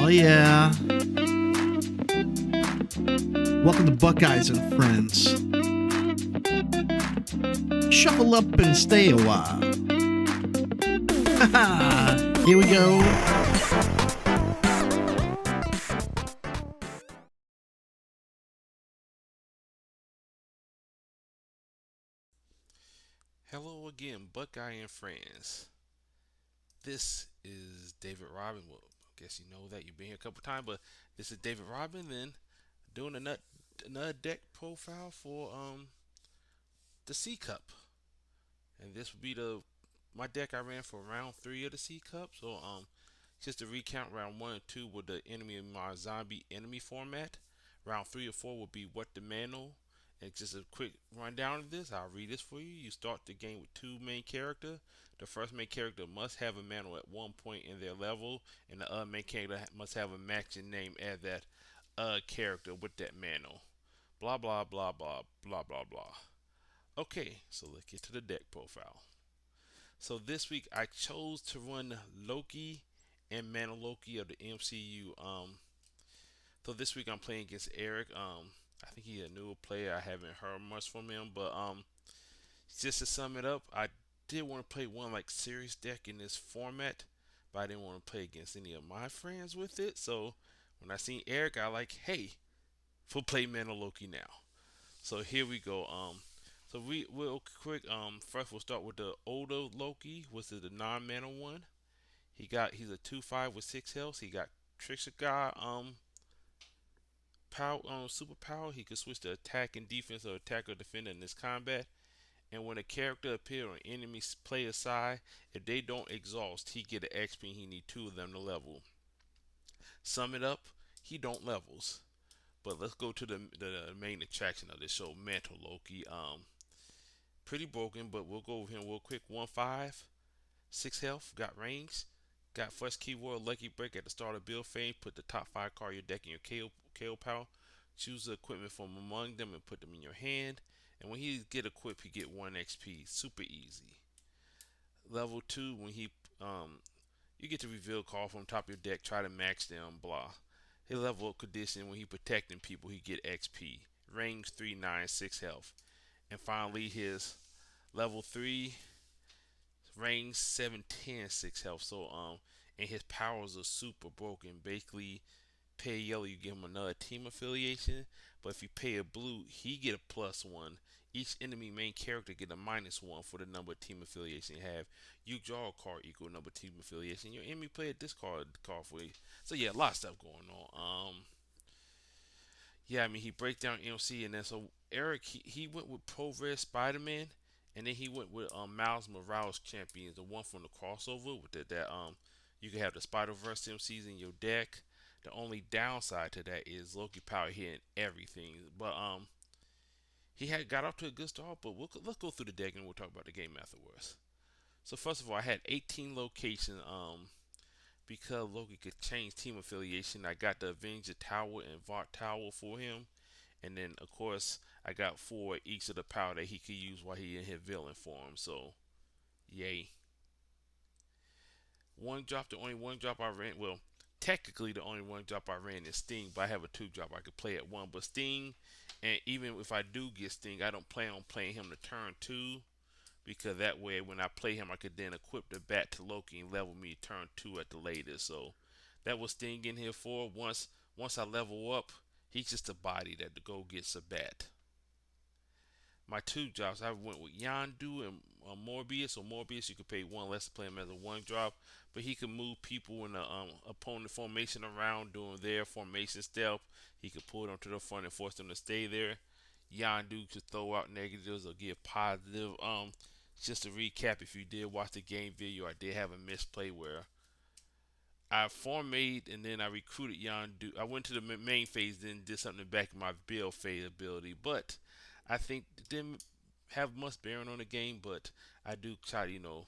Oh yeah. Welcome to Buckeyes and Friends. Shuffle up and stay a while. Here we go. Hello again, Buckeye and friends. This is David Robin. Well, I guess you know that you've been here a couple times, but this is David Robin. Then doing another deck profile for the C Cup, and this will be the my deck I ran for round three of the C Cup. So just to recount, round one and two were the enemy in my zombie enemy format. Round three or four will be what the manual. And just a quick rundown of this, I'll read this for you. You start the game with two main characters. The first main character must have a manual at one point in their level, and the other main character must have a matching name as that character with that manual. Blah blah blah blah blah blah blah. Okay, so let's get to the deck profile. So this week I chose to run Loki and Mana Loki of the MCU. So this week I'm playing against Eric. I think he's a newer player. I haven't heard much from him, but just to sum it up, I did want to play one like serious deck in this format, but I didn't want to play against any of my friends with it. So when I seen Eric, I like, hey, we'll play Mana Loki now. So here we go. So we'll quick. First we'll start with the older Loki, which is the non-mana one. He's a 2/5 with 6 health. He got Trickster God power superpower. He can switch to attack and defense or attack or defender in this combat. And when a character appears on enemy player side, if they don't exhaust, he get an XP. He need two of them to level. Sum it up, he don't levels. But let's go to the main attraction of this show, Mantle Loki. Pretty broken, but we'll go over him real quick. 1/5, 6 health, got range, got first keyword Lucky Break at the start of build phase. Put the top 5 card of your deck in your KO pile. Choose the equipment from among them and put them in your hand. And when he get equipped, he get 1 XP. Super easy. Level 2, when he you get to reveal card from top of your deck. Try to max them. Blah. His level up condition, when he protecting people, he get XP. Range 3, 9, 6 health. And finally, his level 3, range 7, 10, 6 health. So and his powers are super broken. Basically, pay yellow, you give him another team affiliation. But if you pay a blue, he get a +1. Each enemy main character get a -1 for the number of team affiliation you have. You draw a card equal number of team affiliation. Your enemy player discard the card for you. So yeah, a lot of stuff going on. Yeah, I mean he breaks down MC, and then so Eric he went with Pro Red Spider Man, and then he went with Miles Morales Champions, the one from the crossover with that you can have the Spider Verse MCs in your deck. The only downside to that is Loki power hitting everything, but he had got off to a good start. But let's go through the deck and we'll talk about the game afterwards. So first of all, I had 18 locations. Because Loki could change team affiliation, I got the Avenger Tower and Vought Tower for him. And then, of course, I got 4 each of the power that he could use while he in his villain form. So, yay. One drop, the only one drop I ran. Well, technically, the only one drop I ran is Sting, but I have a 2 drop I could play at one. But Sting, and even if I do get Sting, I don't plan on playing him to turn 2. Because that way, when I play him, I could then equip the bat to Loki and level me turn 2 at the latest. So that was Sting in here for. Once I level up, he's just a body that the go gets a bat. My 2 drops, I went with Yondu and Morbius. So Morbius, you could pay 1 less to play him as a 1 drop, but he can move people in the opponent formation around during their formation step. He could pull them to the front and force them to stay there. Yondu could throw out negatives or give positive. Just to recap, if you did watch the game video, I did have a misplay where I formate and then I recruited Yondu. I went to the main phase, then did something back in my build phase ability, but I think it didn't have much bearing on the game. But I do try to,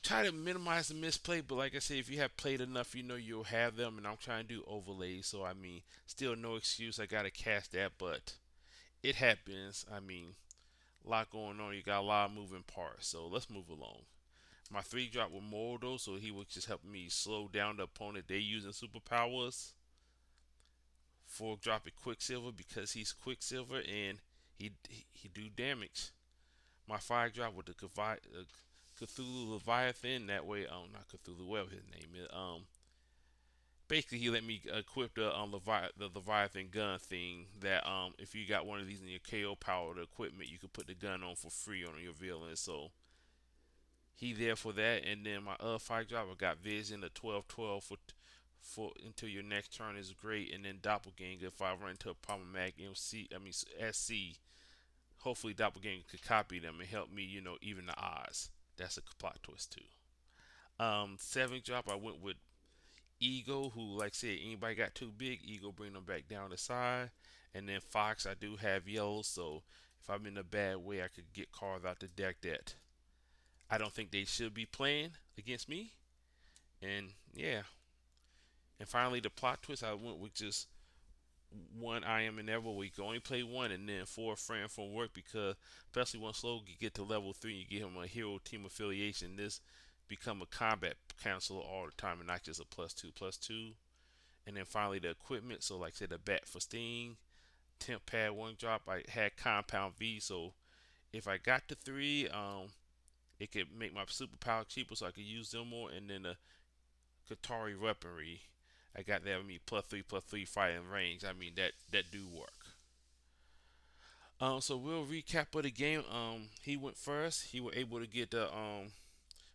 try to minimize the misplay. But like I said, if you have played enough, you'll have them. And I'm trying to do overlays, so I mean, still no excuse. I gotta cast that, but it happens. I mean, a lot going on. You got a lot of moving parts. So let's move along. My 3 drop with Mordo, so he was just helping me slow down the opponent. They using superpowers. 4 drop it Quicksilver because he's Quicksilver and he do damage. My 5 drop with the Cthulhu Leviathan. That way, not Cthulhu, whatever his name is. Basically he let me equip the Leviathan gun thing. That if you got one of these in your KO powered equipment, you could put the gun on for free on your villain. So he there for that. And then my other 5 drop, I got Vision, the 12/12 for until your next turn is great. And then Doppelganger, if I run into a problematic SC, hopefully Doppelganger could copy them and help me, even the odds. That's a plot twist too. 7 drop, I went with Ego, who, like I said, anybody got too big, Ego bring them back down the side. And then Fox, I do have yellow, so if I'm in a bad way, I could get cards out the deck that I don't think they should be playing against me. And yeah. And finally, the plot twist, I went with just one I am inevitable. We can only play one, and then 4 friend from work, because especially once Loki get to level 3, you get him a hero team affiliation. This become a combat counselor all the time, and not just a +2/+2. And then finally the equipment. So like I said, the bat for Sting, temp pad 1 drop. I had compound V, so if I got the 3, it could make my superpower cheaper, so I could use them more. And then the Katari weaponry, I got that with me +3/+3 fighting range. I mean that do work. So we'll recap of the game. He went first. He was able to get the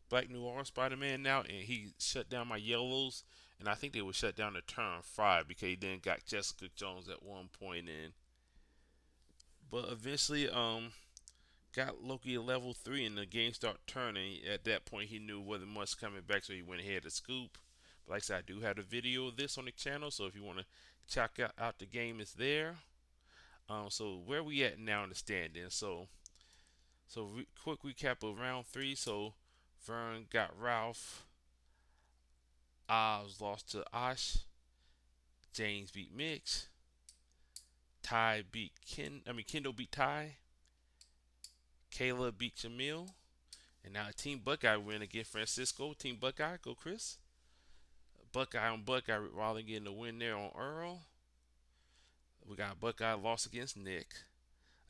Black Noir Spider-Man now, and he shut down my yellows. And I think they would shut down the turn 5 because he then got Jessica Jones at one point in. But eventually, got Loki at level 3, and the game started turning. At that point, he knew wasn't much coming back, so he went ahead to scoop. But like I said, I do have a video of this on the channel, so if you want to check out the game, it's there. So where we at now in the standing? Quick recap of round 3. So Vern got Ralph. Oz lost to Ash. James beat Mix. Ty beat Kendall beat Ty. Kayla beat Jamil. And now Team Buckeye win against Francisco. Team Buckeye, go Chris. Buckeye on Buckeye, Raleigh getting the win there on Earl. We got Buckeye lost against Nick.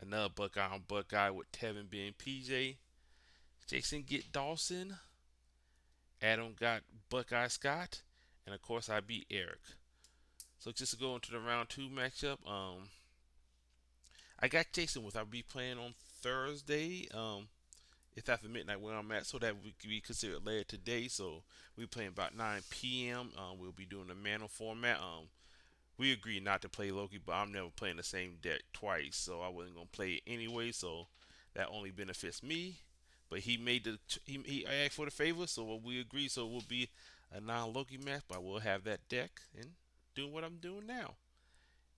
Another Buckeye on Buckeye with Tevin being PJ. Jason get Dawson. Adam got Buckeye Scott. And of course I beat Eric. So just to go into the round 2 matchup, I got Jason with. I'll be playing on Thursday. It's after midnight where I'm at, so that we can be considered later today. So we playing about 9 p.m. We'll be doing the Mantle format. We agreed not to play Loki, but I'm never playing the same deck twice, so I wasn't gonna play it anyway. So that only benefits me. But he made he asked for the favor, so we agreed. So it will be a non-Loki match, but we'll have that deck and doing what I'm doing now.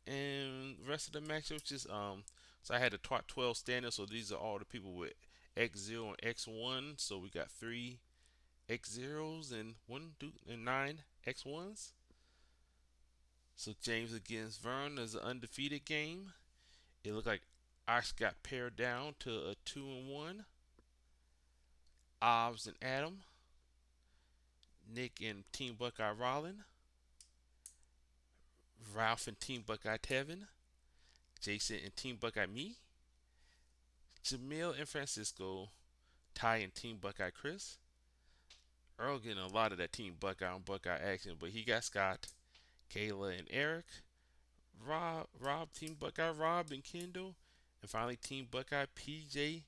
And the rest of the matchups just so I had the top 12 standings. So these are all the people with X0 and X1. So we got 3 X0s and 9 X1s. So James against Vern is an undefeated game. It looked like Ash got pared down to a 2-1. Obs and Adam. Nick and Team Buckeye Rollin. Ralph and Team Buckeye Tevin. Jason and Team Buckeye me. Jamil and Francisco. Ty and Team Buckeye Chris. Earl getting a lot of that Team Buckeye on Buckeye action, but he got Scott, Kayla, and Eric. Rob, Team Buckeye Rob and Kendall. And finally Team Buckeye PJ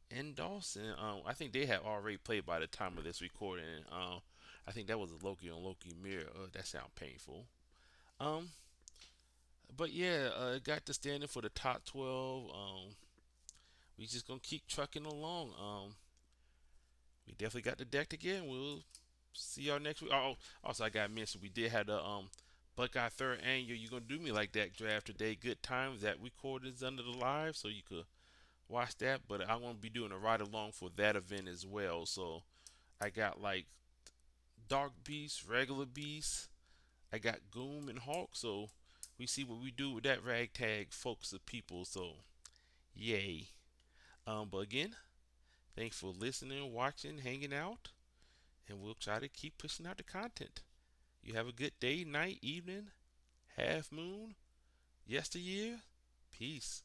and Dawson. I think they have already played by the time of this recording. I think that was a Loki on Loki mirror. That sounds painful. Um, but yeah, got the standing for the top 12. We just gonna keep trucking along. We definitely got the deck again. We'll see y'all next week. Oh, also I got mentioned we did have the Buckeye third annual. You gonna do me like that draft today? Good times that recorded under the live, so you could watch that. But I'm gonna be doing a ride along for that event as well. So I got like Dark Beast, regular Beast. I got Goom and Hawk. So we see what we do with that ragtag folks of people. So yay. But again, Thanks for listening, watching, hanging out, and we'll try to keep pushing out the content. You have a good day, night, evening, half moon, yesteryear. Peace.